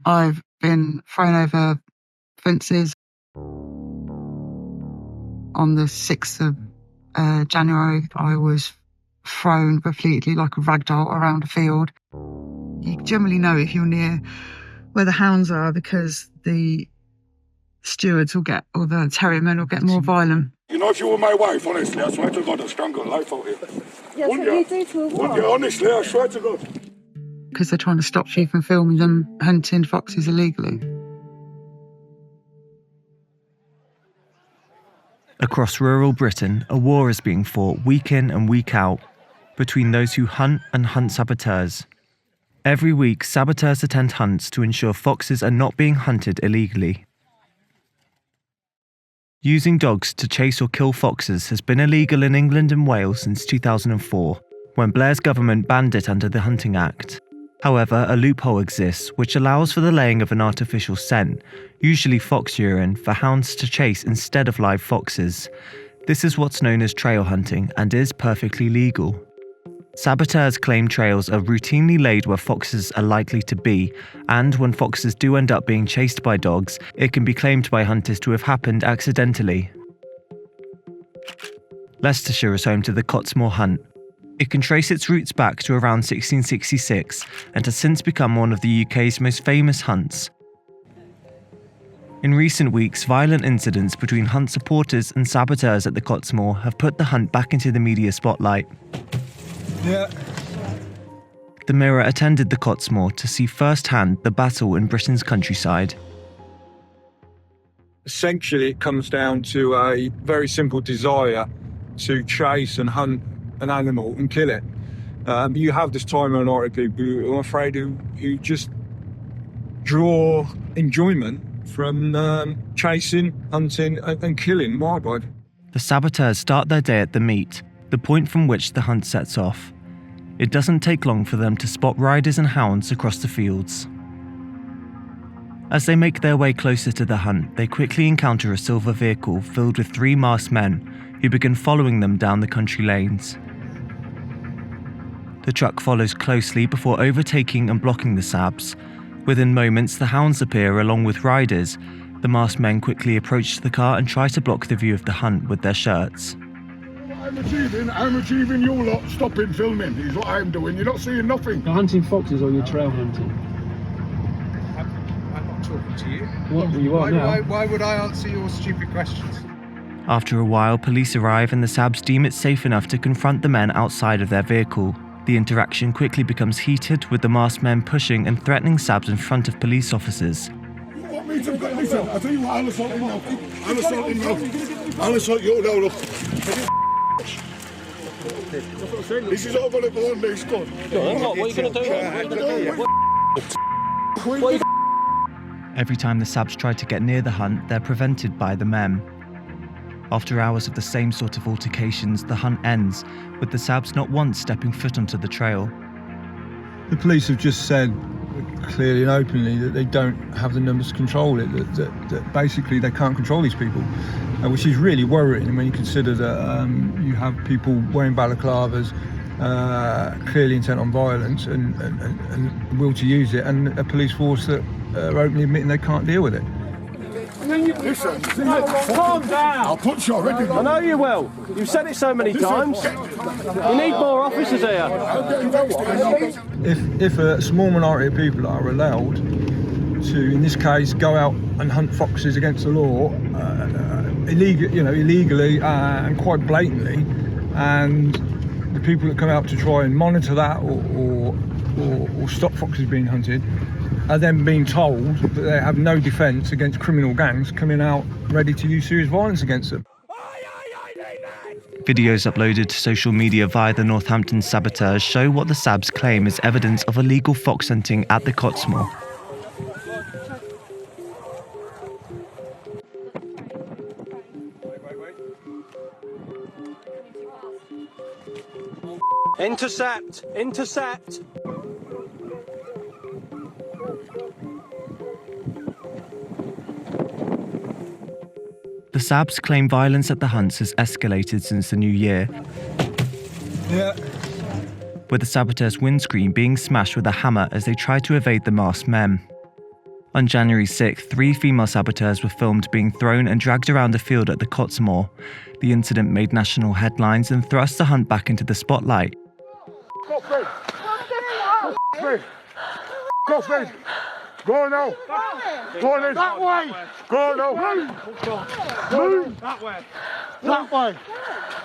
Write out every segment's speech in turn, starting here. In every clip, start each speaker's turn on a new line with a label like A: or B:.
A: I've been thrown over fences. On the 6th of January, I was thrown repeatedly like a rag doll around a field. You generally know if you're near where the hounds are because the stewards will get, or the terrier men will get more violent.
B: You know, if you were my wife, honestly, I swear to God, I'd strangle life out here.
C: Yes, what do you do to a what?
B: Yeah, honestly, I swear to God.
A: Because they're trying to stop you from filming them hunting foxes illegally.
D: Across rural Britain, a war is being fought week in and week out between those who hunt and hunt saboteurs. Every week, saboteurs attend hunts to ensure foxes are not being hunted illegally. Using dogs to chase or kill foxes has been illegal in England and Wales since 2004, when Blair's government banned it under the Hunting Act. However, a loophole exists which allows for the laying of an artificial scent, usually fox urine, for hounds to chase instead of live foxes. This is what's known as trail hunting and is perfectly legal. Saboteurs claim trails are routinely laid where foxes are likely to be, and when foxes do end up being chased by dogs, it can be claimed by hunters to have happened accidentally. Leicestershire is home to the Cottesmore Hunt. It can trace its roots back to around 1666 and has since become one of the UK's most famous hunts. In recent weeks, violent incidents between hunt supporters and saboteurs at the Cottesmore have put the hunt back into the media spotlight.
E: Yeah.
D: The Mirror attended the Cottesmore to see firsthand the battle in Britain's countryside.
E: Essentially, it comes down to a very simple desire to chase and hunt an animal and kill it. You have this time minority of people who, I'm afraid, who just draw enjoyment from chasing, hunting and killing wildlife.
D: The saboteurs start their day at the meet, the point from which the hunt sets off. It doesn't take long for them to spot riders and hounds across the fields. As they make their way closer to the hunt, they quickly encounter a silver vehicle filled with 3 masked men who begin following them down the country lanes. The truck follows closely before overtaking and blocking the sabs. Within moments, the hounds appear along with riders. The masked men quickly approach the car and try to block the view of the hunt with their shirts.
B: I'm achieving you lot stopping filming, is what I'm doing. You're not seeing nothing.
F: You're hunting foxes or you're trail hunting?
G: I'm not talking to you.
F: What you are now?
G: Why would I answer your stupid questions?
D: After a while, police arrive and the sabs deem it safe enough to confront the men outside of their vehicle. The interaction quickly becomes heated, with the masked men pushing and threatening sabs in front of police officers.
B: You want me to listen? I'll tell you what, I'll assault him now. I'll assault him now. I'll assault you now, look. This is all going to go on this gun.
F: What are you going to do?
D: Every time the sabs try to get near the hunt, they're prevented by the men. After hours of the same sort of altercations, the hunt ends, with the sabs not once stepping foot onto the trail.
E: The police have just said clearly and openly that they don't have the numbers to control it, that basically they can't control these people, which is really worrying when you consider that you have people wearing balaclavas, clearly intent on violence and will to use it, and a police force that are openly admitting they can't deal with it.
B: Listen,
F: Calm down.
B: I'll punch you already.
F: I know you will. You've said it so many times. You need more officers here.
E: If a small minority of people are allowed to, in this case, go out and hunt foxes against the law, illegally and quite blatantly, and the people that come out to try and monitor that or stop foxes being hunted are then being told that they have no defence against criminal gangs coming out ready to use serious violence against them.
D: Videos uploaded to social media via the Northampton Saboteurs show what the sabs claim is evidence of illegal fox hunting at the Cottesmore.
F: Intercept! Intercept!
D: The sabs claim violence at the hunts has escalated since the new year,
E: Yeah.
D: with the saboteurs' windscreen being smashed with a hammer as they try to evade the masked men. On January 6th, 3 female saboteurs were filmed being thrown and dragged around a field at the Cottesmore. The incident made national headlines and thrust the hunt back into the spotlight.
B: Go, Fred. Fred. Go, Fred. Go now. Go on in. That way. Go now. Move.
G: That way.
B: That way.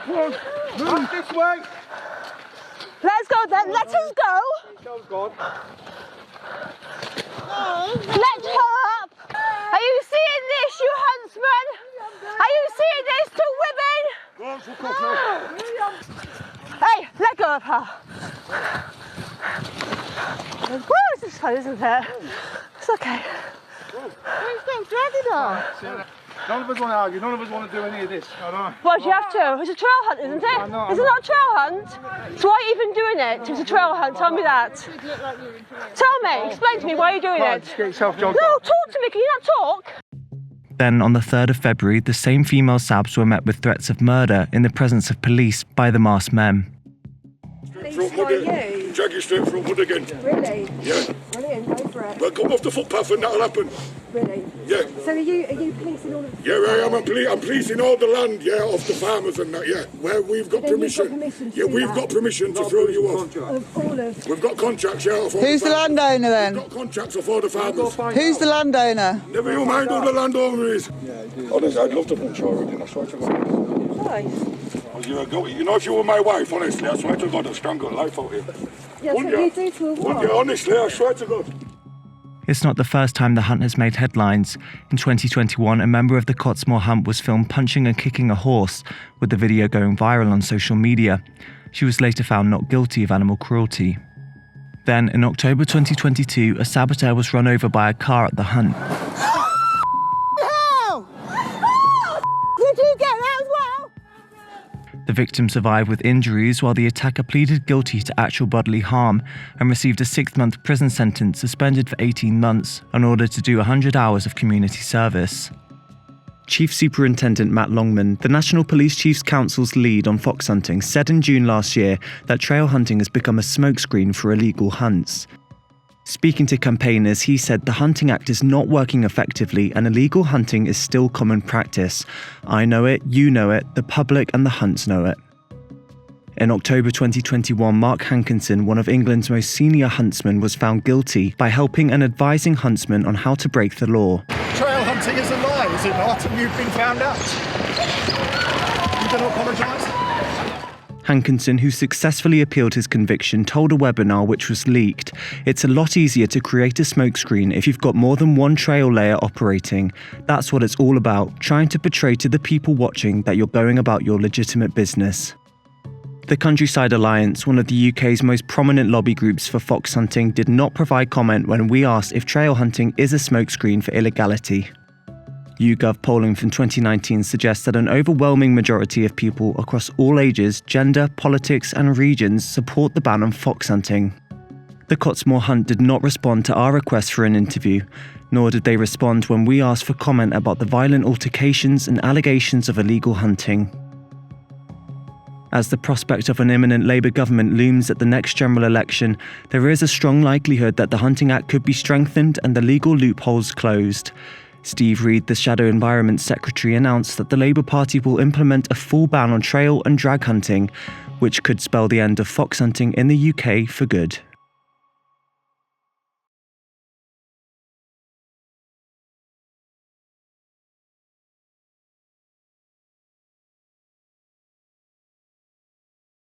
B: Move this way.
C: Let's go then. Let us go. Let her up. Are you seeing this, you huntsman? Are you seeing this to women?
B: Go on, fuck off now.
C: Hey, let go of her. Woo, this is fun, isn't it? It's okay. Don't dragging her.
G: None of us want to argue. None of us want to do any of this. I know.
C: Well, you have to. It's a trail hunt, isn't it?
G: I know,
C: Is it not a trail hunt? So why are you even doing it? It's a trail hunt. Tell me that. Tell me. Explain to me why you're doing it.
G: Just get yourself jogged
C: No,
G: up.
C: talk to me. Can you not talk?
D: Then, on the 3rd of February, the same female sabs were met with threats of murder in the presence of police by the masked men.
B: Front mud again. Drag you straight front mud again.
C: Really?
B: Yeah.
C: Brilliant. Go for it.
B: Well, come off the footpath and that'll happen.
C: Really?
B: Yeah.
C: So are you policing all of
B: Yeah, I am. I'm policing all the land, yeah, off the farmers and that, yeah. Where we've got
C: Then you've
B: permission.
C: got permission to
B: Yeah,
C: do
B: we've
C: that?
B: got permission to throw you off.
C: of all of?
B: We've got contracts, yeah, off all
A: Who's the
B: farmers.
A: landowner then?
B: We've got contracts off all the farmers.
A: Who's the landowner?
B: Never you mind who the landowner is. Honestly, I'd love to punch you already, I swear to God.
C: Why?
B: You know, if you were my wife, honestly, I swear to God, I'd strangle life out here.
C: Yeah,
B: Wouldn't
C: so
B: you?
C: you do to a
B: Wouldn't
C: what?
B: you? Honestly, I swear to God.
D: It's not the first time the hunt has made headlines. In 2021, a member of the Cottesmore hunt was filmed punching and kicking a horse, with the video going viral on social media. She was later found not guilty of animal cruelty. Then, in October 2022, a saboteur was run over by a car at the hunt.
C: Did you get that as well?
D: The victim survived with injuries while the attacker pleaded guilty to actual bodily harm and received a 6-month prison sentence suspended for 18 months in order to do 100 hours of community service. Chief Superintendent Matt Longman, the National Police Chiefs Council's lead on fox hunting, said in June last year that trail hunting has become a smokescreen for illegal hunts. Speaking to campaigners, he said the Hunting Act is not working effectively and illegal hunting is still common practice. I know it, you know it, the public and the hunts know it. In October 2021, Mark Hankinson, one of England's most senior huntsmen, was found guilty by helping and advising huntsmen on how to break the law.
H: Trail hunting is a lie, is it not? And you've been found out. You don't apologise?
D: Hankinson, who successfully appealed his conviction, told a webinar which was leaked, "It's a lot easier to create a smokescreen if you've got more than one trail layer operating. That's what it's all about, trying to portray to the people watching that you're going about your legitimate business." The Countryside Alliance, one of the UK's most prominent lobby groups for fox hunting, did not provide comment when we asked if trail hunting is a smokescreen for illegality. YouGov polling from 2019 suggests that an overwhelming majority of people across all ages, gender, politics and regions support the ban on fox hunting. The Cottesmore hunt did not respond to our request for an interview, nor did they respond when we asked for comment about the violent altercations and allegations of illegal hunting. As the prospect of an imminent Labour government looms at the next general election, there is a strong likelihood that the Hunting Act could be strengthened and the legal loopholes closed. Steve Reed, the Shadow Environment Secretary, announced that the Labour Party will implement a full ban on trail and drag hunting, which could spell the end of fox hunting in the UK for good.